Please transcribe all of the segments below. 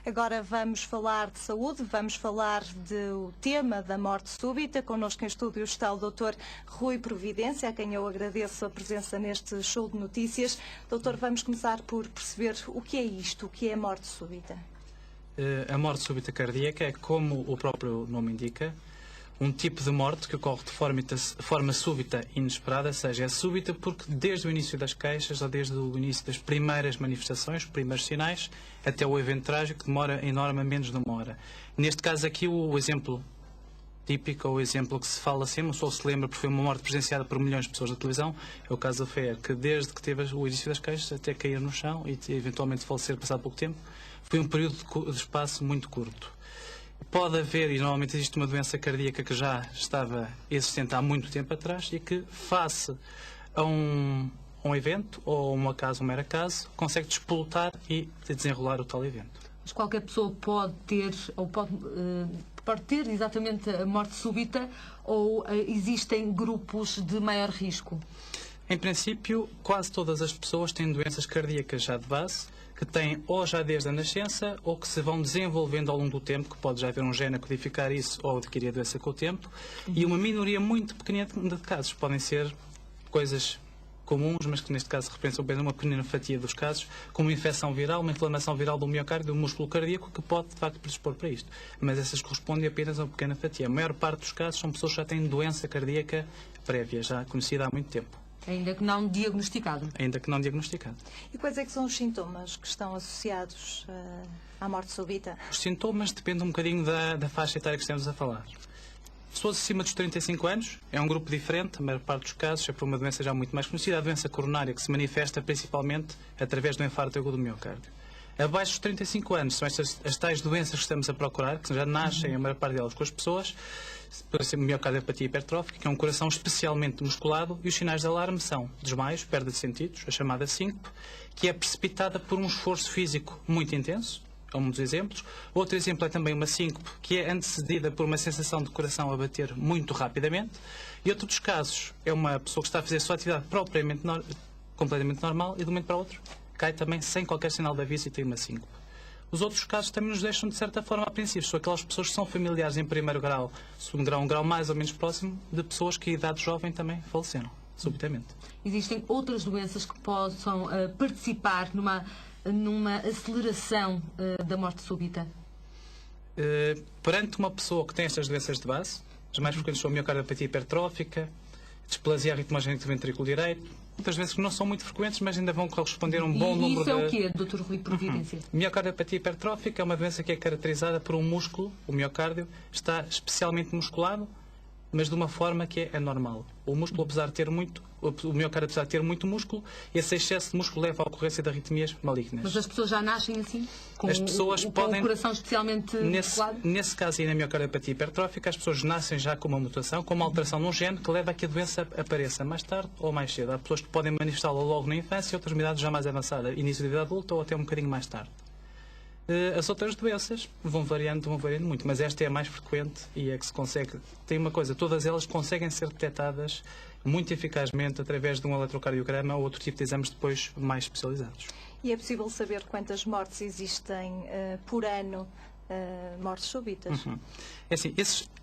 Agora vamos falar de saúde, vamos falar do tema da morte súbita. Connosco em estúdio está o Dr. Rui Providência, a quem eu agradeço a presença neste show de notícias. Doutor, vamos começar por perceber o que é isto, o que é a morte súbita. A morte súbita cardíaca é, como o próprio nome indica, um tipo de morte que ocorre de forma súbita e inesperada, ou seja, é súbita porque desde o início das queixas ou desde o início das primeiras manifestações, os primeiros sinais, até o evento trágico, demora em norma menos de uma hora. Neste caso aqui, o exemplo típico, ou o exemplo que se fala sempre, só se lembra porque foi uma morte presenciada por milhões de pessoas na televisão, é o caso da Fer, que desde que teve o início das queixas até cair no chão e eventualmente falecer passado pouco tempo, foi um período de espaço muito curto. Pode haver, e normalmente existe uma doença cardíaca que já estava existente há muito tempo atrás e que, face a um evento, ou um mero acaso, consegue despoltar e desenrolar o tal evento. Mas qualquer pessoa pode ter, ou pode ter exatamente a morte súbita, ou existem grupos de maior risco? Em princípio, quase todas as pessoas têm doenças cardíacas já de base, que têm ou já desde a nascença, ou que se vão desenvolvendo ao longo do tempo, que pode já haver um gene a codificar isso, ou adquirir a doença com o tempo, e uma minoria muito pequena de casos. Podem ser coisas comuns, mas que neste caso representam apenas uma pequena fatia dos casos, como uma infecção viral, uma inflamação viral do miocárdio, do músculo cardíaco, que pode de facto predispor para isto. Mas essas correspondem apenas a uma pequena fatia. A maior parte dos casos são pessoas que já têm doença cardíaca prévia, já conhecida há muito tempo. Ainda que não diagnosticado. Ainda que não diagnosticado. E quais é que são os sintomas que estão associados à morte súbita? Os sintomas dependem um bocadinho da faixa etária que estamos a falar. Pessoas acima dos 35 anos é um grupo diferente, a maior parte dos casos é por uma doença já muito mais conhecida, a doença coronária, que se manifesta principalmente através do infarto agudo do miocárdio. Abaixo dos 35 anos são as tais doenças que estamos a procurar, que já nascem, a maior parte delas, com as pessoas, por exemplo, miocardiopatia hipertrófica, que é um coração especialmente musculado, e os sinais de alarme são desmaios, perda de sentidos, a chamada síncope, que é precipitada por um esforço físico muito intenso, é um dos exemplos. Outro exemplo é também uma síncope, que é antecedida por uma sensação de coração a bater muito rapidamente, e outro dos casos é uma pessoa que está a fazer a sua atividade completamente normal e de um momento para o outro cai também sem qualquer sinal de aviso e tem uma síncope. Os outros casos também nos deixam, de certa forma, apreensivos. São aquelas pessoas que são familiares em primeiro grau, segundo grau, um grau mais ou menos próximo, de pessoas que, em idade jovem, também faleceram, subitamente. Existem outras doenças que possam participar numa aceleração da morte súbita? Perante uma pessoa que tem estas doenças de base, as mais frequentes são a miocardiopatia hipertrófica, displasia ritmogénica do ventrículo direito, outras vezes que não são muito frequentes, mas ainda vão corresponder a um bom número de... Isso é o quê, Dr. Rui Providência? Miocardiopatia hipertrófica é uma doença que é caracterizada por um músculo, o miocárdio, está especialmente musculado, mas de uma forma que é anormal. O músculo, apesar de ter muito, o miocárdio, apesar de ter muito músculo, esse excesso de músculo leva à ocorrência de arritmias malignas. Mas as pessoas já nascem assim? Com as pessoas podem, com o coração especialmente musculado? Nesse caso, e na miocardiopatia hipertrófica, as pessoas nascem já com uma mutação, com uma alteração num gene que leva a que a doença apareça mais tarde ou mais cedo. Há pessoas que podem manifestá-la logo na infância e outras idades já mais avançada, início da vida adulta ou até um bocadinho mais tarde. As outras doenças vão variando muito, mas esta é a mais frequente e é que se consegue. Tem uma coisa, todas elas conseguem ser detectadas muito eficazmente através de um eletrocardiograma ou outro tipo de exames depois mais especializados. E é possível saber quantas mortes existem por ano, mortes súbitas? É assim,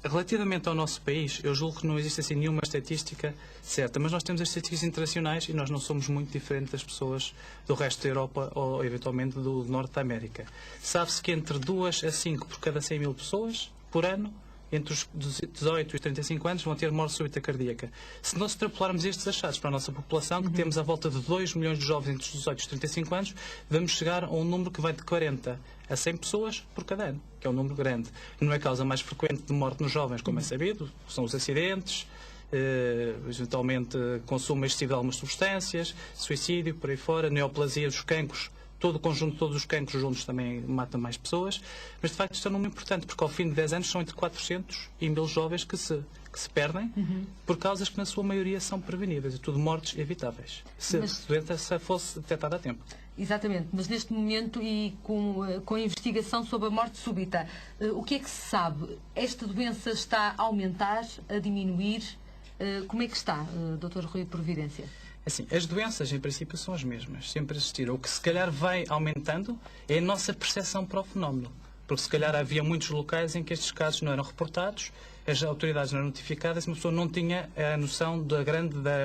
relativamente ao nosso país, eu julgo que não existe assim nenhuma estatística certa, mas nós temos as estatísticas internacionais e nós não somos muito diferentes das pessoas do resto da Europa ou eventualmente do Norte da América. Sabe-se que entre 2 a 5 por cada 100 mil pessoas por ano, entre os 18 e os 35 anos, vão ter morte súbita cardíaca. Se nós extrapolarmos estes achados para a nossa população, que temos à volta de 2 milhões de jovens entre os 18 e os 35 anos, vamos chegar a um número que vai de 40 a 100 pessoas por cada ano, que é um número grande. Não é a causa mais frequente de morte nos jovens, como é sabido, são os acidentes, eventualmente consumo excessivo de algumas substâncias, suicídio, por aí fora, neoplasia dos cancros. Todo o conjunto de todos os cancros juntos também matam mais pessoas, mas de facto isto é um número importante, porque ao fim de 10 anos são entre 400 e 1000 jovens que se perdem por causas que na sua maioria são preveníveis, e tudo mortes evitáveis, se a doença fosse detectada a tempo. Exatamente, mas neste momento e com a investigação sobre a morte súbita, o que é que se sabe? Esta doença está a aumentar, a diminuir? Como é que está, Dr. Rui Providência? Assim, as doenças, em princípio, são as mesmas, sempre existiram. O que se calhar vai aumentando é a nossa percepção para o fenómeno. Porque se calhar havia muitos locais em que estes casos não eram reportados, as autoridades não eram notificadas, uma pessoa não tinha a noção da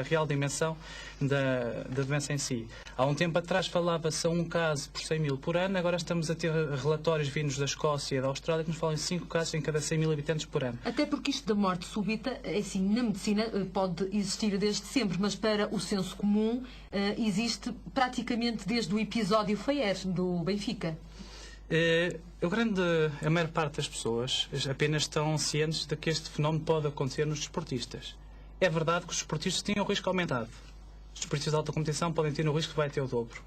real dimensão da doença em si. Há um tempo atrás falava-se a um caso por 100 mil por ano, agora estamos a ter relatórios vindos da Escócia e da Austrália que nos falam em 5 casos em cada 100 mil habitantes por ano. Até porque isto da morte súbita, assim, na medicina pode existir desde sempre, mas para o senso comum existe praticamente desde o episódio Faier, do Benfica. A maior parte das pessoas apenas estão cientes de que este fenómeno pode acontecer nos desportistas. É verdade que os desportistas têm o risco aumentado. Os desportistas de alta competição podem ter o risco que vai ter o dobro.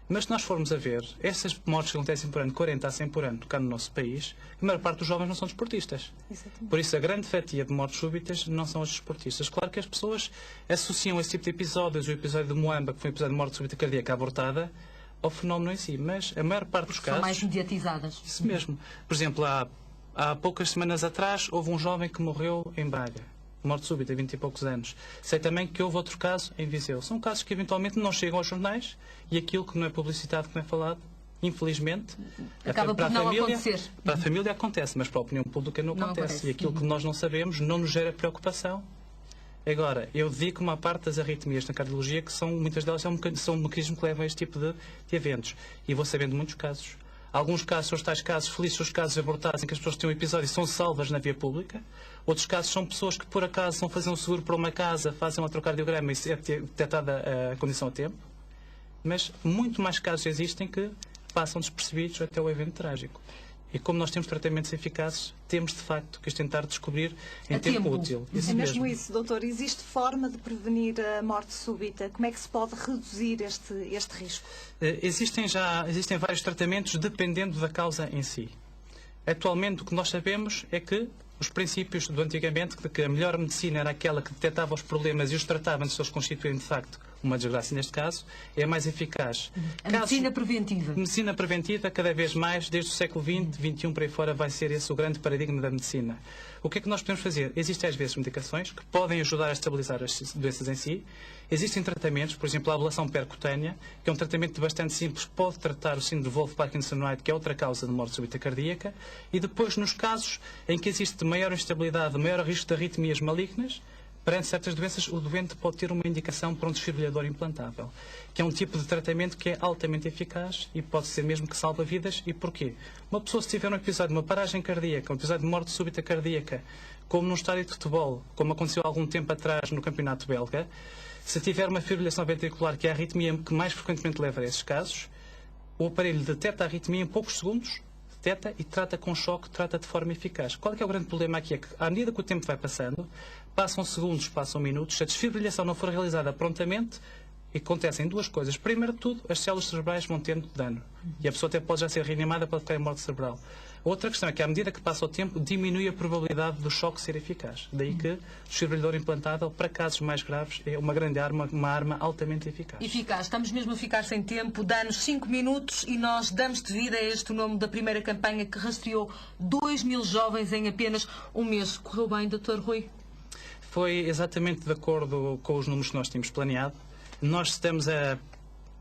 Mas se nós formos a ver, essas mortes que acontecem por ano, 40 a 100 por ano, cá no nosso país, a maior parte dos jovens não são desportistas. Exatamente. Por isso, a grande fatia de mortes súbitas não são os desportistas. Claro que as pessoas associam esse tipo de episódios, o episódio de Moamba, que foi um episódio de morte súbita cardíaca abortada, ao fenómeno em si, mas a maior parte dos casos... São mais mediatizadas. Isso mesmo. Por exemplo, há poucas semanas atrás houve um jovem que morreu em Braga, morte súbita, 20 e poucos anos. Sei também que houve outro caso em Viseu. São casos que eventualmente não chegam aos jornais e aquilo que não é publicitado, que não é falado, infelizmente, acaba por não acontecer. Para a família acontece, mas para a opinião pública não acontece. E aquilo que nós não sabemos não nos gera preocupação. Agora, eu dedico uma parte das arritmias na cardiologia, que muitas delas são um mecanismo que levam a este tipo de eventos. E vou sabendo de muitos casos. Alguns casos são os tais casos felizes, são os casos abortados, em que as pessoas têm um episódio e são salvas na via pública. Outros casos são pessoas que, por acaso, vão fazer um seguro para uma casa, fazem um eletrocardiograma e é detectada a condição a tempo. Mas muito mais casos existem que passam despercebidos até o evento trágico. E como nós temos tratamentos eficazes, temos de facto que os tentar descobrir em tempo útil. É mesmo isso, doutor. Existe forma de prevenir a morte súbita? Como é que se pode reduzir este risco? Existem vários tratamentos dependendo da causa em si. Atualmente o que nós sabemos é que os princípios do antigamente, de que a melhor medicina era aquela que detectava os problemas e os tratava antes de eles constituírem de facto uma desgraça neste caso, é a mais eficaz. Medicina preventiva. Medicina preventiva, cada vez mais, desde o século XX, XXI para aí fora, vai ser esse o grande paradigma da medicina. O que é que nós podemos fazer? Existem às vezes medicações que podem ajudar a estabilizar as doenças em si. Existem tratamentos, por exemplo, a ablação percutânea, que é um tratamento bastante simples, pode tratar o síndrome de Wolff-Parkinson-White, que é outra causa de morte súbita cardíaca. E depois, nos casos em que existe maior instabilidade, maior risco de arritmias malignas, perante certas doenças, o doente pode ter uma indicação para um desfibrilhador implantável, que é um tipo de tratamento que é altamente eficaz e pode ser mesmo que salva vidas. E porquê? Uma pessoa, se tiver um episódio de uma paragem cardíaca, um episódio de morte súbita cardíaca, como num estádio de futebol, como aconteceu há algum tempo atrás no campeonato belga, se tiver uma fibrilação ventricular, que é a arritmia que mais frequentemente leva a esses casos, o aparelho detecta a arritmia em poucos segundos, detecta e trata com choque, trata de forma eficaz. Qual é que é o grande problema aqui? É que, à medida que o tempo vai passando, passam segundos, passam minutos, se a desfibrilhação não for realizada prontamente, acontecem duas coisas. Primeiro de tudo, as células cerebrais vão tendo dano. E a pessoa até pode já ser reanimada, pode ficar em morte cerebral. Outra questão é que, à medida que passa o tempo, diminui a probabilidade do choque ser eficaz. Daí que o desfibrilhador implantável, para casos mais graves, é uma grande arma, uma arma altamente eficaz. Eficaz. Estamos mesmo a ficar sem tempo. Dá-nos 5 minutos e nós damos de vida a este o nome da primeira campanha que rastreou 2.000 jovens em apenas um mês. Correu bem, Dr. Rui? Foi exatamente de acordo com os números que nós tínhamos planeado.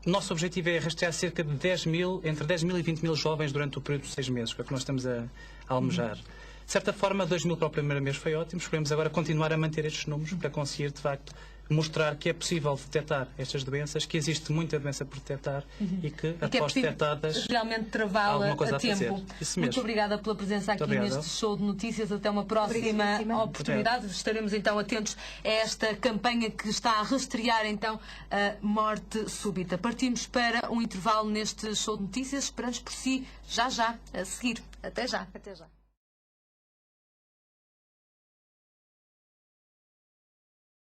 Nosso objetivo é rastrear cerca de entre 10 mil e 20 mil jovens durante o período de 6 meses, que é o que nós estamos a almejar. De certa forma, 2 mil para o primeiro mês foi ótimo. Esperemos agora continuar a manter estes números para conseguir, de facto, mostrar que é possível detectar estas doenças, que existe muita doença por detectar e que, após detectadas, realmente travá-la a tempo. Muito obrigada pela presença aqui neste show de notícias. Até uma próxima oportunidade. Estaremos então atentos a esta campanha que está a rastrear então a morte súbita. Partimos para um intervalo neste show de notícias. Esperamos por si já a seguir. Até já. Até já.